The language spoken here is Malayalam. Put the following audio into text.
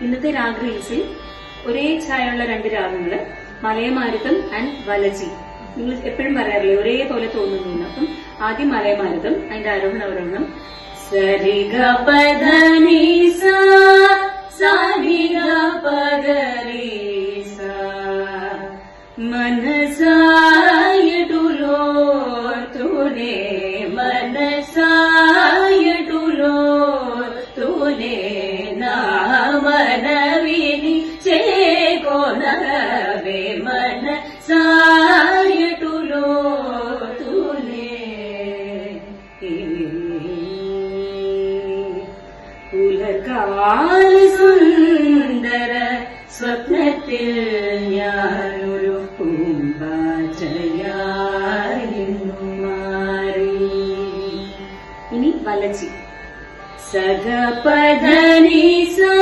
ഇന്നത്തെ രാഗ് റീൽസിൽ ഒരേ ഛായുള്ള 2 രാഗങ്ങള് മലയമാരുതം ആൻഡ് വലജി. നിങ്ങൾ എപ്പോഴും പറയാറില്ലേ ഒരേപോലെ തോന്നുന്നു. അപ്പം ആദ്യം മലയമാരുതം, അതിന്റെ ആരോഹണം അവരോഹണം സരിഗ പദനി സാരിഗ പദരി മനസായടുലോ തൂനെ മനസായടുലോ തൂനെ നാമനവിനി ചേകോ നവേ മനസായടുലോ തൂനെ ഉലകാൽ സുന്ദര സ്വപ്നത്തിൽ ഞാനൊരു പൂമ്പാറ്റയായിരുന്നു മാറി. ഇനി വലജി സഗ പദനി സാ